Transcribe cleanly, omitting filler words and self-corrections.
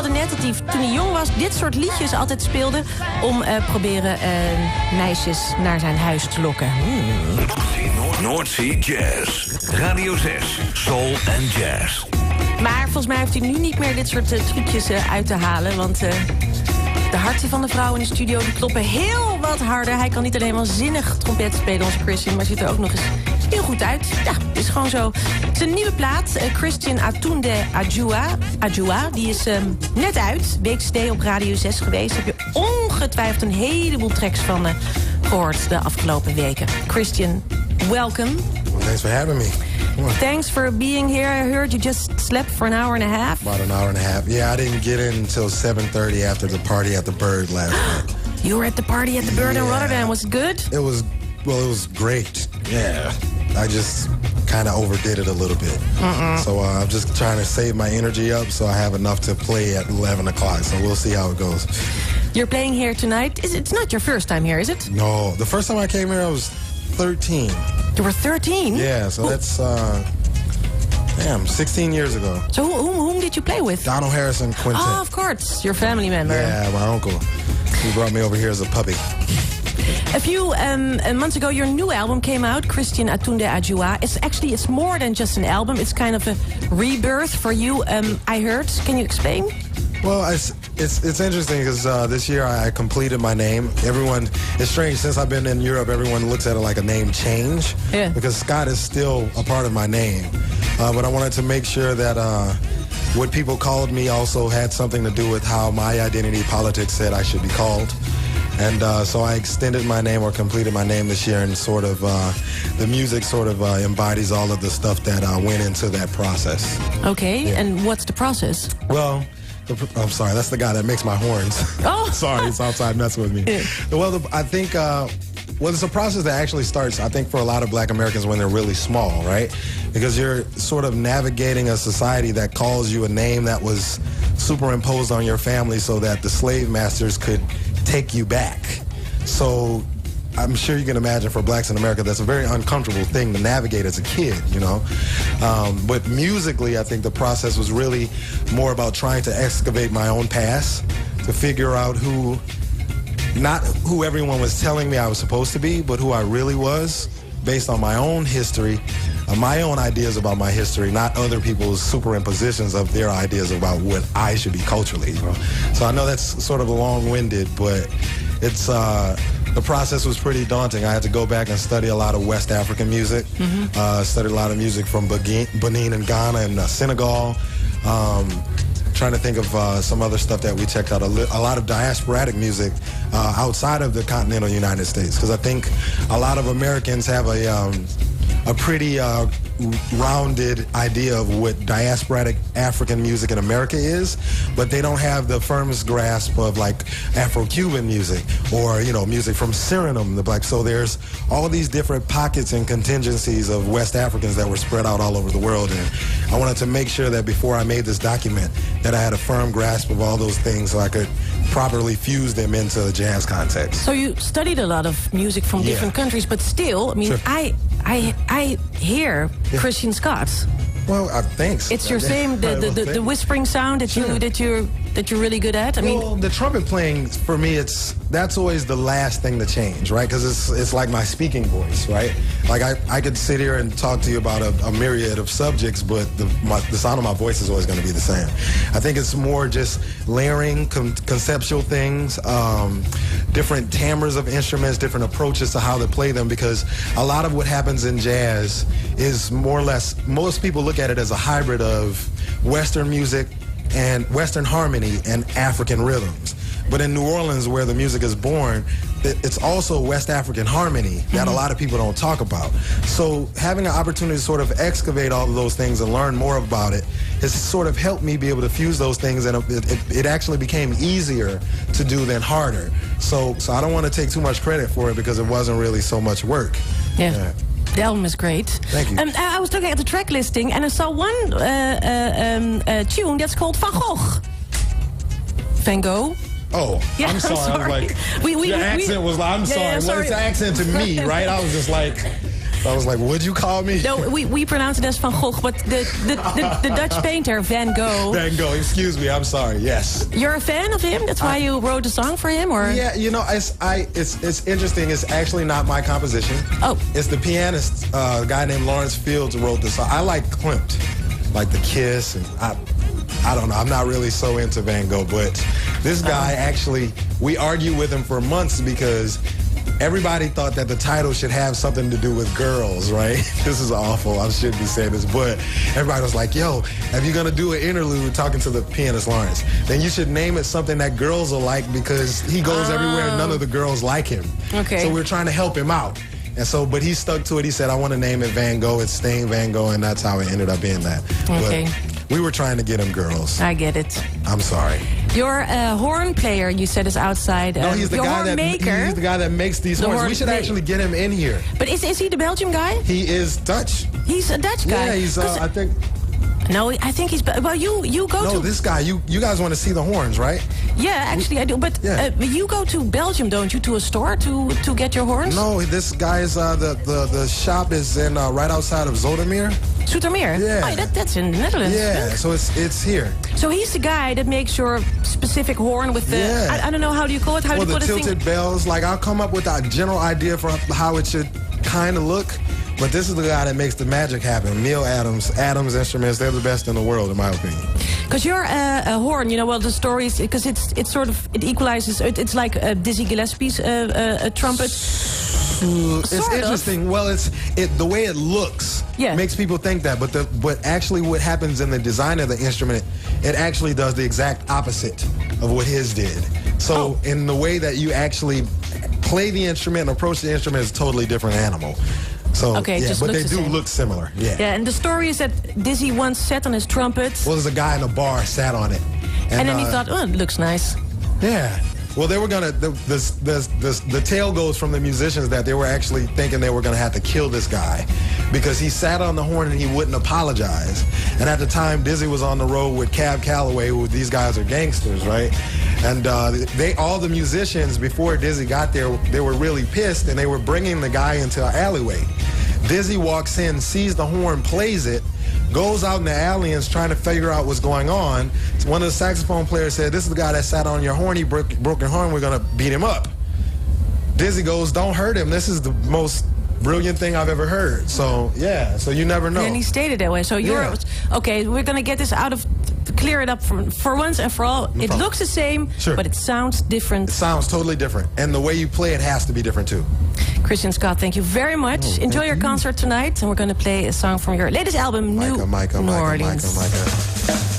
vertelde net dat hij toen hij jong was dit soort liedjes altijd speelde om proberen meisjes naar zijn huis te lokken. Noordzee Jazz. Radio 6. Soul en Jazz. Maar volgens mij heeft hij nu niet meer dit soort trucjes uit te halen. Want de harten van de vrouwen in de studio die kloppen heel wat harder. Hij kan niet alleen waanzinnig trompet spelen, onze Christian, maar ziet er ook nog eens heel goed uit. Ja, is gewoon zo. Zijn nieuwe plaat, Christian Atunde Ajua, die is net uit. Weekstay op Radio 6 geweest. Heb je ongetwijfeld een heleboel tracks van gehoord de afgelopen weken. Christian, welcome. Thanks for having me. Thanks for being here. I heard you just slept for an hour and a half. About an hour and a half. Yeah, I didn't get in until 7:30 after the party at the Bird last night. You were at the party at the Bird in Rotterdam. Was it good? It was great. Yeah. I just kind of overdid it a little bit. So I'm just trying to save my energy up so I have enough to play at 11 o'clock. So we'll see how it goes. You're playing here tonight. It's not your first time here, is it? No. The first time I came here, I was 13. You were 13? Yeah, so that's 16 years ago. So whom did you play with? Donald Harrison Quintet. Oh, of course. Your family member. Yeah, my uncle. He brought me over here as a puppy. A few months ago, your new album came out, Christian Atunde Ajua. It's more than just an album. It's kind of a rebirth for you, I heard. Can you explain? Well, it's interesting because this year I completed my name. It's strange, since I've been in Europe, everyone looks at it like a name change. Yeah. Because Scott is still a part of my name. But I wanted to make sure that what people called me also had something to do with how my identity politics said I should be called. And so I extended my name or completed my name this year, and sort of the music sort of embodies all of the stuff that went into that process. Okay, Yeah. and what's the process? Well, I'm sorry, that's the guy that makes my horns. Oh! Sorry, he's outside messing with me. Yeah. Well, I think, it's a process that actually starts, I think, for a lot of black Americans when they're really small, right? Because you're sort of navigating a society that calls you a name that was superimposed on your family so that the slave masters could take you back. So I'm sure you can imagine for blacks in America, that's a very uncomfortable thing to navigate as a kid, you know? But musically, I think the process was really more about trying to excavate my own past, to figure out not who everyone was telling me I was supposed to be, but who I really was, based on my own history, my own ideas about my history, not other people's superimpositions of their ideas about what I should be culturally. You know? So I know that's sort of long-winded, but it's the process was pretty daunting. I had to go back and study a lot of West African music. Studied a lot of music from Benin and Ghana and Senegal. Trying to think of some other stuff that we checked out. A lot of diasporatic music outside of the continental United States, because I think a lot of Americans have a pretty rounded idea of what diasporic African music in America is, but they don't have the firmest grasp of like Afro-Cuban music or, you know, music from Suriname, the black. So there's all these different pockets and contingencies of West Africans that were spread out all over the world. And I wanted to make sure that before I made this document that I had a firm grasp of all those things so I could properly fuse them into the jazz context. So you studied a lot of music from different countries, but still, I mean, Sure. I hear Christian Scott. Well, thanks. It's your same the whispering sound that you're really good at. I mean, the trumpet playing for me, that's always the last thing to change, right? Because it's like my speaking voice, right? Like I could sit here and talk to you about a myriad of subjects, but the sound of my voice is always going to be the same. I think it's more just layering conceptual things, different timbres of instruments, different approaches to how to play them, because a lot of what happens in jazz is more or less, most people look at it as a hybrid of Western music and Western harmony and African rhythms. But in New Orleans, where the music is born, it's also West African harmony that a lot of people don't talk about. So having an opportunity to sort of excavate all of those things and learn more about it has sort of helped me be able to fuse those things, and it actually became easier to do than harder. So I don't want to take too much credit for it because it wasn't really so much work. Yeah. The album is great. Thank you. I was looking at the track listing and I saw one tune that's called Van Gogh. Van Gogh. Oh, Yeah, I'm sorry. I was like, We your accent was like, I'm sorry. sorry. Well, it's an accent to me, right? I was just like, I was like, what'd you call me? No, we pronounce it as Van Gogh, but the Dutch painter, Van Gogh. Van Gogh, excuse me, I'm sorry, yes. You're a fan of him? That's why you wrote a song for him, or? Yeah, you know, it's interesting. It's actually not my composition. Oh. It's the pianist, a guy named Lawrence Fields who wrote the song. I like Klimt, like The Kiss, and I don't know. I'm not really so into Van Gogh, but this guy actually, we argued with him for months because everybody thought that the title should have something to do with girls, right? This is awful. I shouldn't be saying this, but everybody was like, yo, if you're going to do an interlude talking to the pianist Lawrence, then you should name it something that girls will like because he goes everywhere and none of the girls like him. Okay. So we're trying to help him out. And so, but he stuck to it. He said, I want to name it Van Gogh. It's staying Van Gogh, and that's how it ended up being that. Okay. But we were trying to get him girls. I get it. I'm sorry. Your horn player, you said, is outside. No, he's the guy horn maker. He's the guy that makes these horns. We should actually get him in here. But is he the Belgian guy? He is Dutch. He's a Dutch guy. Yeah, he's. I think. No, I think he's. Well, you go to. No, this guy. You guys want to see the horns, right? Yeah, actually I do. But you go to Belgium, don't you, to a store to get your horns? No, this guy is the shop is in right outside of Zoetermeer. Zoetermeer? Yeah. Oh, that's in the Netherlands. Yeah, so it's here. So he's the guy that makes your specific horn with the, I don't know, how do you call it? How do you put the tilted bells. Like, I'll come up with a general idea for how it should kind of look. But this is the guy that makes the magic happen. Neil Adams Instruments, they're the best in the world, in my opinion. Because you're a horn, you know, well, the story is, because it's sort of, it equalizes, it's like Dizzy Gillespie's a trumpet. It's interesting. Well, the way it looks makes people think that, but actually what happens in the design of the instrument, it actually does the exact opposite of what his did. So in the way that you actually play the instrument and approach the instrument is a totally different animal. So, but they do look similar. Yeah. Yeah, and the story is that Dizzy once sat on his trumpet. Well, there's a guy in a bar sat on it. And then he thought, oh, it looks nice. Yeah. Well, they were gonna. The tale goes from the musicians that they were actually thinking they were gonna have to kill this guy because he sat on the horn and he wouldn't apologize. And at the time, Dizzy was on the road with Cab Calloway, who these guys are gangsters, right? And all the musicians before Dizzy got there, they were really pissed, and they were bringing the guy into an alleyway. Dizzy walks in, sees the horn, plays it, goes out in the alley and is trying to figure out what's going on. One of the saxophone players said, this is the guy that sat on your horn, he broke your horn, we're going to beat him up. Dizzy goes, don't hurt him, this is the most brilliant thing I've ever heard. So, yeah, so you never know. And he stated that way. So you're, okay, we're going to get this out of, clear it up for once and for all. It looks the same, but it sounds different. It sounds totally different. And the way you play it has to be different, too. Christian Scott, thank you very much. Enjoy your concert tonight. And we're going to play a song from your latest album, New Orleans. Mijke.